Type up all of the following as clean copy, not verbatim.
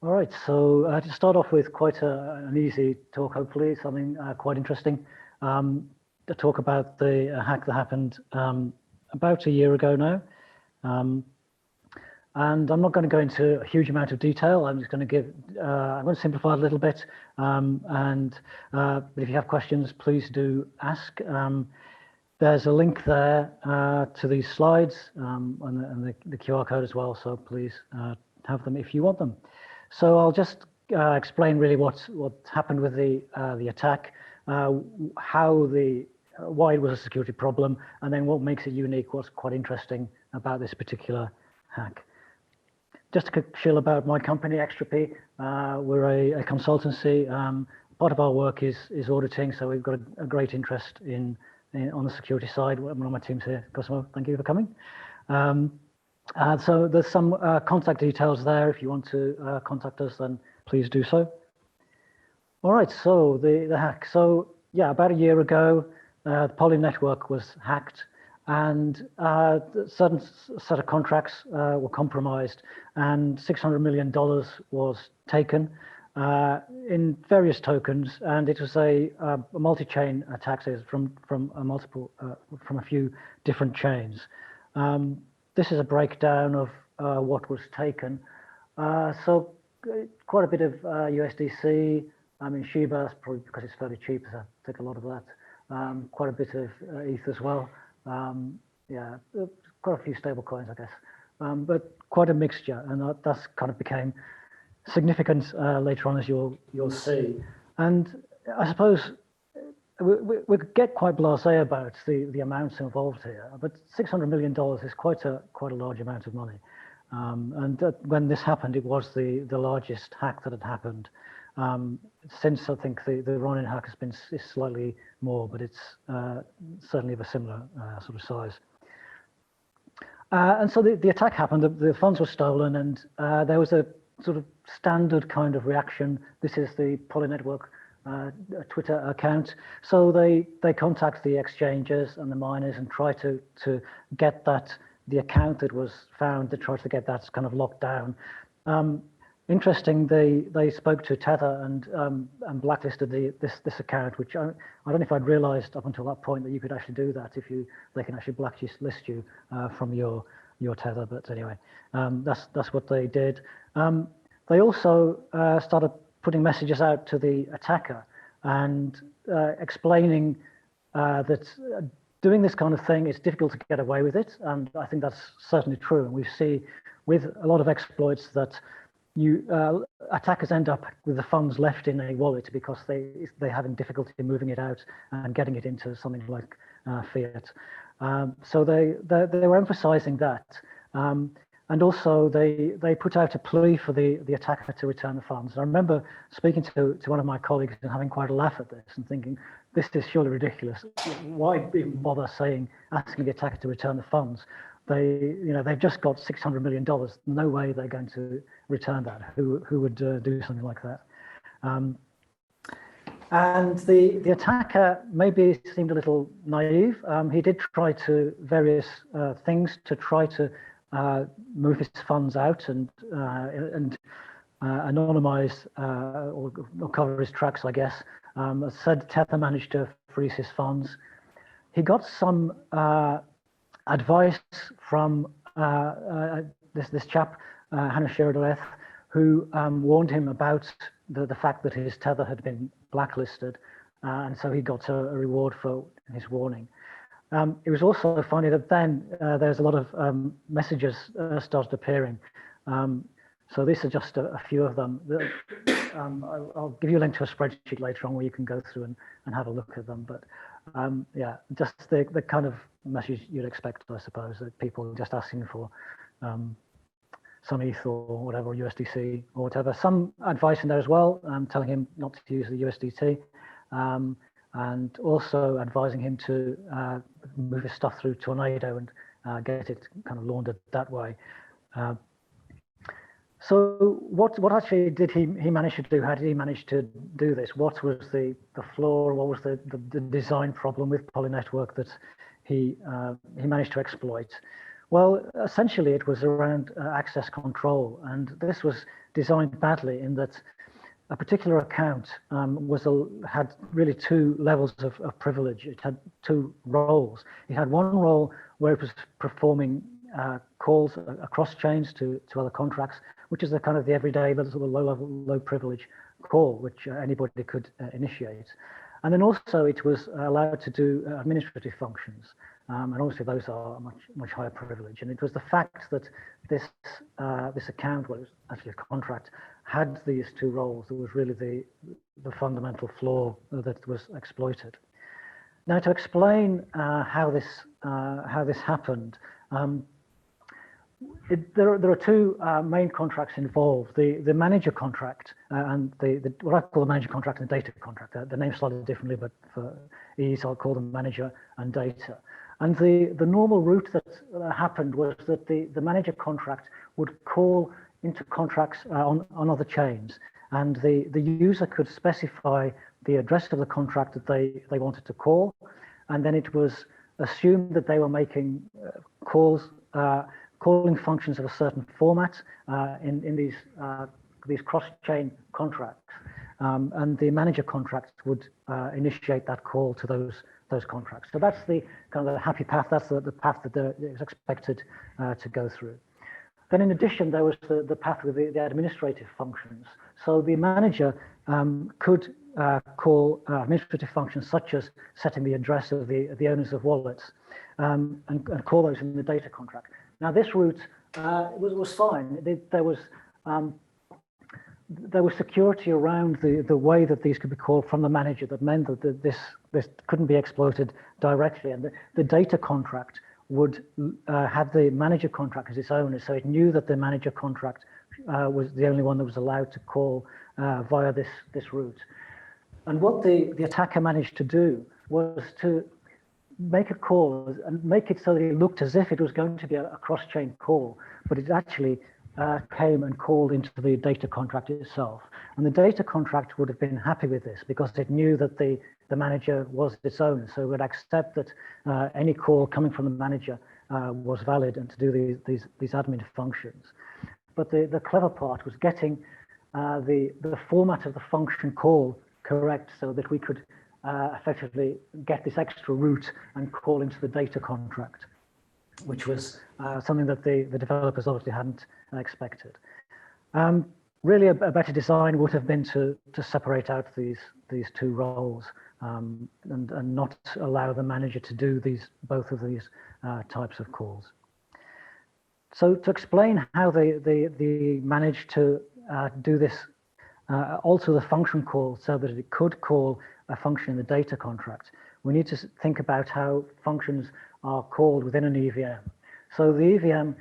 All right, so to start off with quite an easy talk, hopefully, something quite interesting. To talk about the hack that happened about a year ago now. And I'm not going to go into a huge amount of detail. I'm just going to I'm going to simplify it a little bit. But if you have questions, please do ask. There's a link there to these slides and the QR code as well. So please have them if you want them. So I'll just explain really what happened with the attack, why it was a security problem, and then what makes it unique, what's quite interesting about this particular hack. Just a quick shill about my company, Extropy. We're a consultancy. Part of our work is auditing, so we've got a great interest in on the security side. One of my team's here. Cosmo, thank you for coming. So there's some contact details there. If you want to contact us, then please do so. All right, so the hack. So yeah, about a year ago, the Poly network was hacked, and a certain set of contracts were compromised, and $600 million was taken in various tokens, and it was a multi-chain attack from a few different chains. This is a breakdown of what was taken. So quite a bit of USDC. I mean, Shiba, probably because it's fairly cheap, so I take a lot of that. Quite a bit of ETH as well. Yeah, quite a few stable coins, I guess. But quite a mixture, and that's kind of became significant later on, as you'll see. And I suppose we get quite blasé about the amounts involved here, but $600 million is quite a large amount of money. And when this happened, it was the largest hack that had happened. Since I think the Ronin hack has been slightly more, but it's certainly of a similar sort of size. And so the attack happened, the funds were stolen, and there was a sort of standard kind of reaction. This is the Poly network Twitter account. So they contact the exchanges and the miners and try to get the account that was found, to try to get that kind of locked down. Interesting, they spoke to Tether and blacklisted this account, which I don't know if I'd realized up until that point that you could actually do that if they can actually blacklist you from your Tether. But anyway, that's what they did. They also started putting messages out to the attacker and explaining that doing this kind of thing, it's difficult to get away with it. And I think that's certainly true. And we see with a lot of exploits that attackers end up with the funds left in a wallet because they're having difficulty moving it out and getting it into something like fiat. So they were emphasizing that. And also they put out a plea for the attacker to return the funds. And I remember speaking to one of my colleagues and having quite a laugh at this and thinking, this is surely ridiculous. Why even bother asking the attacker to return the funds? They've just got $600 million. No way they're going to return that. Who would do something like that? And the attacker maybe seemed a little naive. He did try various things to try to move his funds out and anonymize or cover his tracks, I guess. As said, Tether managed to freeze his funds. He got some advice from this chap, Hannah Sheridan, who warned him about the fact that his Tether had been blacklisted, and so he got a reward for his warning. It was also funny that then there's a lot of messages started appearing. So these are just a few of them. I'll give you a link to a spreadsheet later on where you can go through and have a look at them. But yeah, just the kind of message you'd expect, I suppose, that people just asking for some ETH or whatever, USDC or whatever. Some advice in there as well, telling him not to use the USDT. And also advising him to move his stuff through Tornado and get it kind of laundered that way. So what actually did he manage to do? How did he manage to do this? What was the flaw? What was the design problem with Poly network that he managed to exploit? Well, essentially it was around access control, and this was designed badly in that a particular account had really two levels of privilege. It had two roles. It had one role where it was performing calls across chains to other contracts, which is the kind of the everyday, but sort of low level, low privilege call, which anybody could initiate. And then also it was allowed to do administrative functions. And obviously those are much higher privilege. And it was the fact that this account, well, it was actually a contract, had these two roles that was really the fundamental flaw that was exploited. Now, to explain how this happened, there are two main contracts involved: the manager contract and what I call the manager contract and the data contract. The name's slightly differently, but for ease, I'll call them manager and data. And the normal route that happened was that the manager contract would call into contracts on other chains, and the user could specify the address of the contract that they wanted to call, and then it was assumed that they were making calling functions of a certain format in these cross-chain contracts, and the manager contract would initiate that call to those contracts. So that's the kind of the happy path. That's the path that is expected to go through. Then in addition, there was the path with the administrative functions. So the manager could call administrative functions such as setting the address of the owners of wallets and call those in the data contract. Now this route was fine. There was security around the way that these could be called from the manager that meant that this couldn't be exploited directly, and the data contract would have the manager contract as its owner, so it knew that the manager contract was the only one that was allowed to call via this route. And what the attacker managed to do was to make a call and make it so that it looked as if it was going to be a cross-chain call, but it actually came and called into the data contract itself. And the data contract would have been happy with this because it knew that the manager was its owner, so it would accept that any call coming from the manager was valid and to do these admin functions. But the clever part was getting the format of the function call correct so that we could effectively get this extra route and call into the data contract, which was something that the developers obviously hadn't expected. Really, a better design would have been to separate out these two roles and not allow the manager to do both of these types of calls. So to explain how they managed to do this, alter the function call so that it could call a function in the data contract, we need to think about how functions are called within an EVM. So the EVM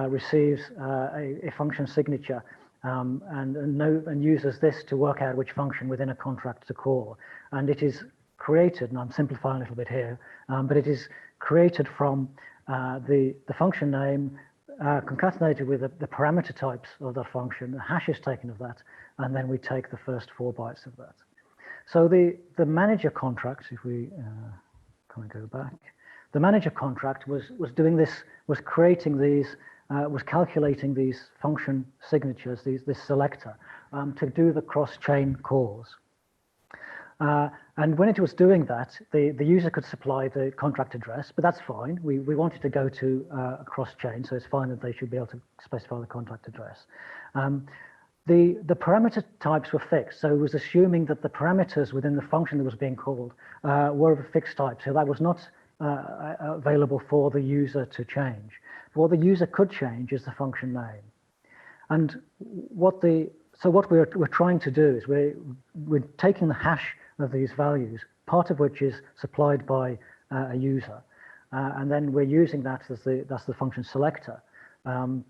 receives a function signature and uses this to work out which function within a contract to call. And it is created, and I'm simplifying a little bit here, but it is created from the function name concatenated with the parameter types of the function. The hash is taken of that, and then we take the first 4 bytes of that. So the manager contract, if we kind of go back, the manager contract was doing this, was creating these, was calculating these function signatures, this selector, to do the cross-chain calls. And when it was doing that, the user could supply the contract address, but that's fine. We wanted to go to a cross-chain, so it's fine that they should be able to specify the contract address. The parameter types were fixed, so it was assuming that the parameters within the function that was being called were of a fixed type, so that was not available for the user to change. But what the user could change is the function name. And what we're trying to do is we're taking the hash of these values, part of which is supplied by a user, and then we're using that as that's the function selector, and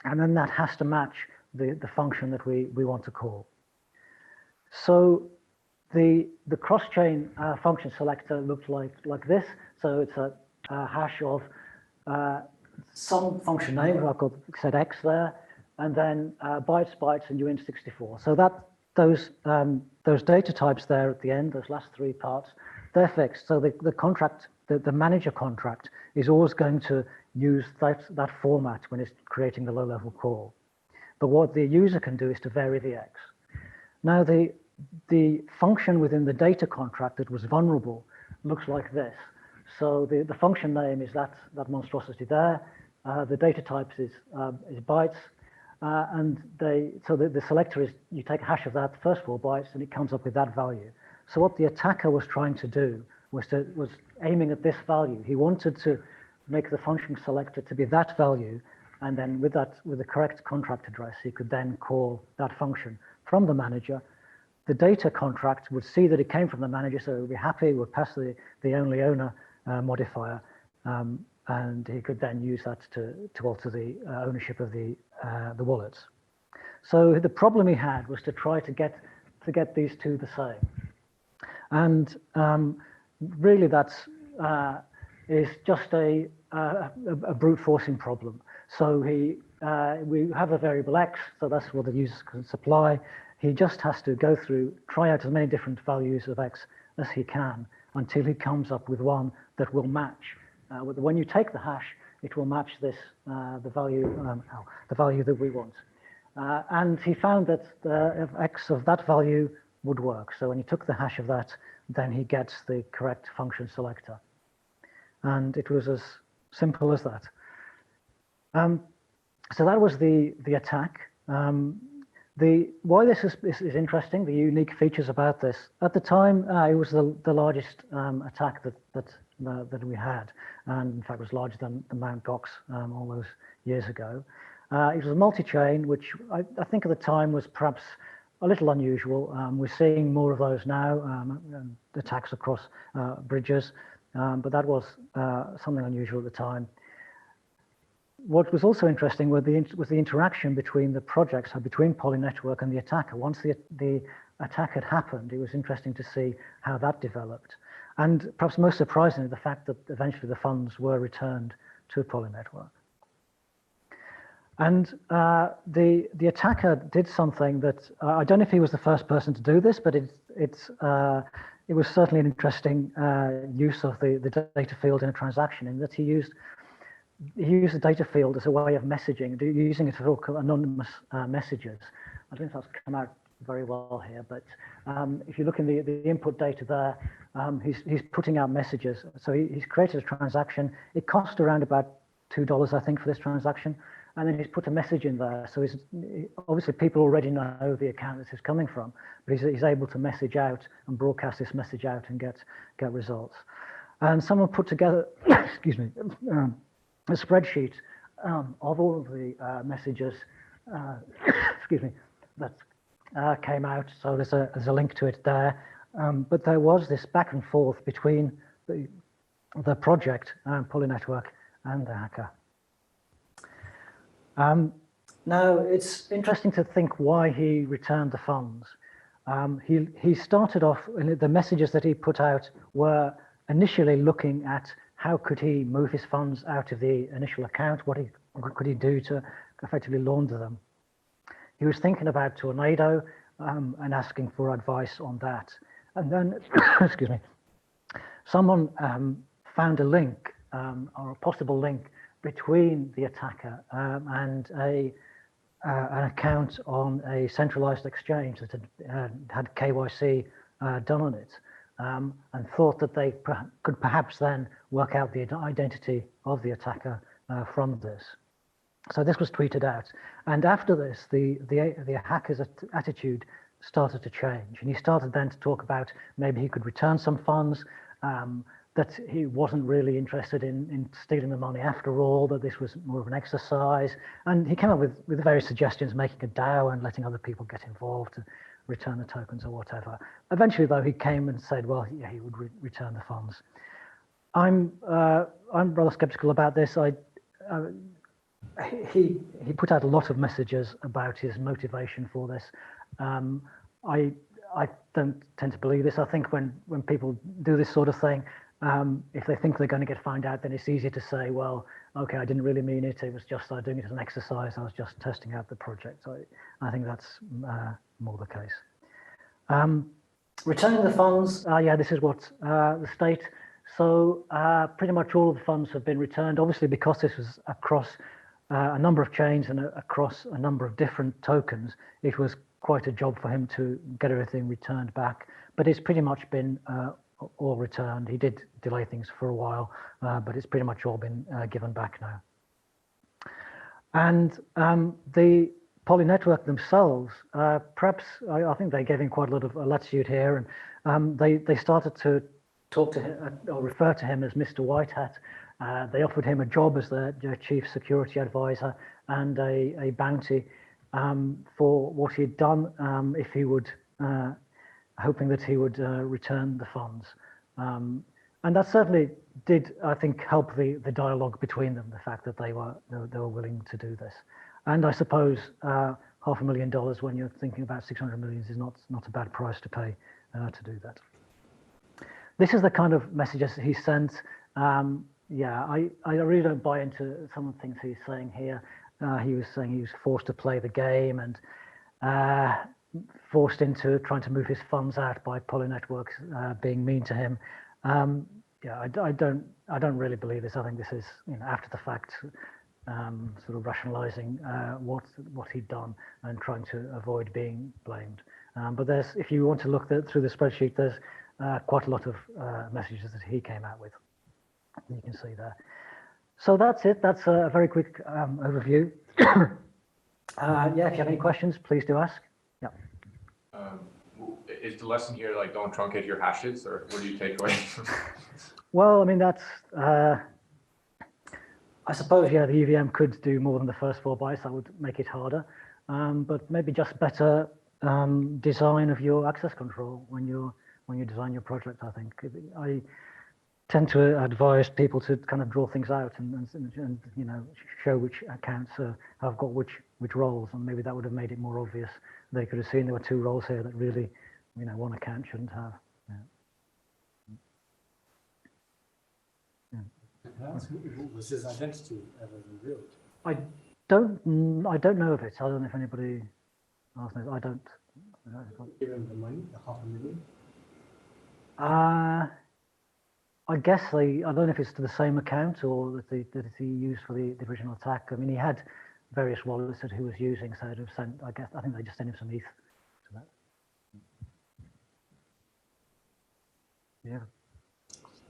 then that has to match the function that we want to call. So the cross-chain function selector looked like this. So it's a hash of some function name, I've got set X there, and then bytes, and uint64. So those data types there at the end, those last 3 parts, they're fixed. So the contract, the manager contract, is always going to use that format when it's creating the low-level call. But what the user can do is to vary the X. Now, the function within the data contract that was vulnerable looks like this. So the function name is that monstrosity there. The data types is bytes. So the selector is, you take a hash of that first 4 bytes and it comes up with that value. So what the attacker was trying to do was aiming at this value. He wanted to make the function selector to be that value, and then with the correct contract address, he could then call that function from the manager. The data contract would see that it came from the manager, so it would be happy, would pass the only owner modifier, and he could then use that to alter the ownership of the wallets. So the problem he had was to try to get these two the same, and really that's is just a brute forcing problem. So we have a variable X, so that's what the user can supply. He just has to go through, try out as many different values of X as he can until he comes up with one that will match. When you take the hash, it will match this the value that we want. And he found that if X of that value would work. So when he took the hash of that, then he gets the correct function selector. And it was as simple as that. So that was the attack. Why this is interesting, the unique features about this. At the time, it was the largest attack that we had, and in fact was larger than the Mt. Gox all those years ago. It was a multi-chain, which I think at the time was perhaps a little unusual. We're seeing more of those now, attacks across bridges, but that was something unusual at the time. What was also interesting was the interaction between the projects, so between Polynetwork and the attacker. Once the attack had happened, it was interesting to see how that developed. And perhaps most surprisingly, the fact that eventually the funds were returned to Polynetwork. And the attacker did something that, I don't know if he was the first person to do this, but it was certainly an interesting use of the data field in a transaction, in that he used the data field as a way of messaging, using it for anonymous messages. I don't know if that's come out very well here, but if you look in the input data there, he's putting out messages. So he's created a transaction. It cost around about $2, I think, for this transaction. And then he's put a message in there. So obviously people already know the account this is coming from, but he's able to message out and broadcast this message out and get results. And someone put together, excuse me, a spreadsheet of all of the messages, excuse me, that came out. So there's a link to it there. But there was this back and forth between the project, Polynetwork, and the hacker. Now, it's interesting to think why he returned the funds. He started off, and the messages that he put out were initially looking at how could he move his funds out of the initial account, what could he do to effectively launder them. He was thinking about Tornado and asking for advice on that. And then, excuse me, someone found a link or a possible link between the attacker and an account on a centralized exchange that had KYC done on it, and thought that they could perhaps then work out the identity of the attacker from this. So this was tweeted out, and after this, the hacker's attitude started to change, and he started then to talk about maybe he could return some funds, that he wasn't really interested in stealing the money after all, that this was more of an exercise. And he came up with various suggestions, making a DAO and letting other people get involved to return the tokens or whatever. Eventually, though, he came and said, well, yeah, he would return the funds. I'm rather skeptical about this. He put out a lot of messages about his motivation for this. I don't tend to believe this. I think when people do this sort of thing, if they think they're going to get found out, then it's easier to say, well, okay, I didn't really mean it. It was just doing it as an exercise. I was just testing out the project. So I think that's more the case. Returning the funds, yeah, this is what the state So pretty much all of the funds have been returned. Obviously, because this was across a number of chains and across a number of different tokens, it was quite a job for him to get everything returned back. But it's pretty much been all returned. He did delay things for a while, but it's pretty much all been given back now. And the Poly network themselves, perhaps I think they gave him quite a lot of latitude here, and they started to talk to him or refer to him as Mr. White Hat. They offered him a job as their chief security advisor and a bounty for what he'd done if he would, hoping that he would return the funds. And that certainly did, I think, help the dialogue between them, the fact that they were willing to do this. And I suppose $500,000 when you're thinking about 600 million is not a bad price to pay to do that. This is the kind of messages he sent. Yeah, I really don't buy into some of the things he's saying here. He was saying he was forced to play the game and forced into trying to move his funds out by Poly networks being mean to him. Yeah, I don't really believe this. I think this is, you know, after the fact, sort of rationalising what he'd done and trying to avoid being blamed. But there's, if you want to look through the spreadsheet, there's quite a lot of messages that he came out with. You can see there. So that's it. That's a very quick overview. Yeah, if you have any questions, please do ask. Yeah. Is the lesson here like don't truncate your hashes, or what do you take away? Well, I mean, that's, I suppose, yeah, the EVM could do more than the first 4 bytes. That would make it harder, but maybe just better design of your access control when you design your project. I think I tend to advise people to kind of draw things out and you know, show which accounts have got which roles, and maybe that would have made it more obvious. They could have seen there were 2 roles here that really, you know, one account shouldn't have. Yeah. Was his identity ever revealed? I don't know of it. I don't know if anybody else knows. I don't. Give him the money, the $500,000. I guess I don't know if it's to the same account or that he used for the original attack. I mean, he had various wallets that he was using, so they'd have sent. I think they just sent him some ETH to that. Yeah.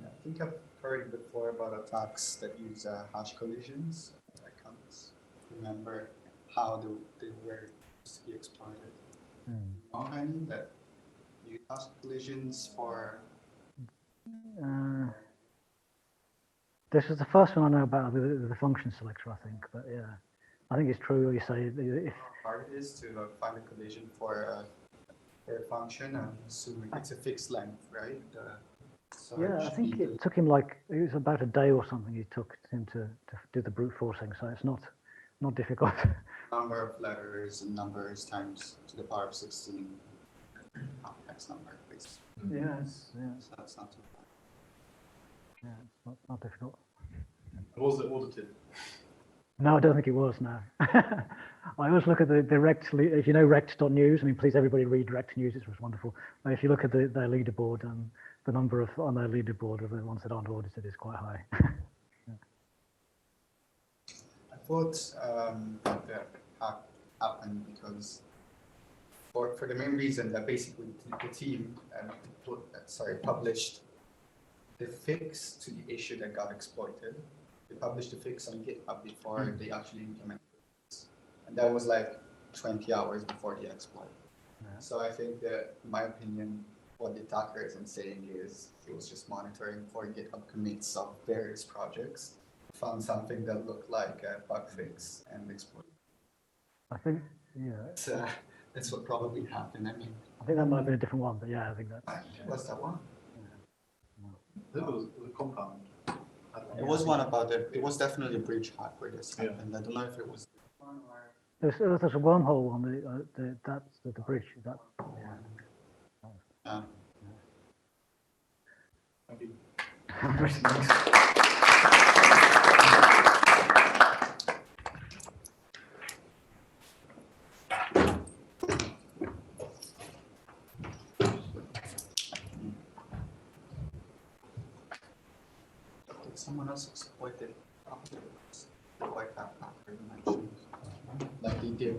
I think I've heard before about attacks that use hash collisions. I can't remember how they were supposed to be exploited. Any that use hash collisions for. This is the first one I know about the function selector, I think. But yeah, I think it's true what you say. If How hard it is to find a collision for a function, I'm assuming it's a fixed length, right? Yeah, I think it took him it was about a day or something. It took him to do the brute forcing, so it's not difficult. Number of letters and numbers times to the power of 16 complex number, please. Yes, yeah. So that's not too bad. Yeah, it's not difficult. Was it audited? No, I don't think it was. No. I always look at the rect. If you know rect.news, I mean, please everybody read rect news. It was wonderful. If you look at their leaderboard, the number on their leaderboard of the ones that aren't audited is quite high. Yeah. I thought that hack happened because for the main reason that basically the team published the fix to the issue that got exploited. They published the fix on GitHub before they actually implemented it. And that was like 20 hours before the exploit. Yeah. So I think that, in my opinion, what the attacker isn't saying is he was just monitoring for GitHub commits of various projects, found something that looked like a bug fix and exploited. I think, yeah. That's what probably happened. I mean, I think that might have been a different one, but yeah, I think that. What's that one? It was a compound. It was one about it. It was definitely a breach hack where this happened. I don't know if it was one or. There's a wormhole on that's the bridge. That. Yeah. Thank you. someone else exploited afterwards, like that hacker mentioned, like they did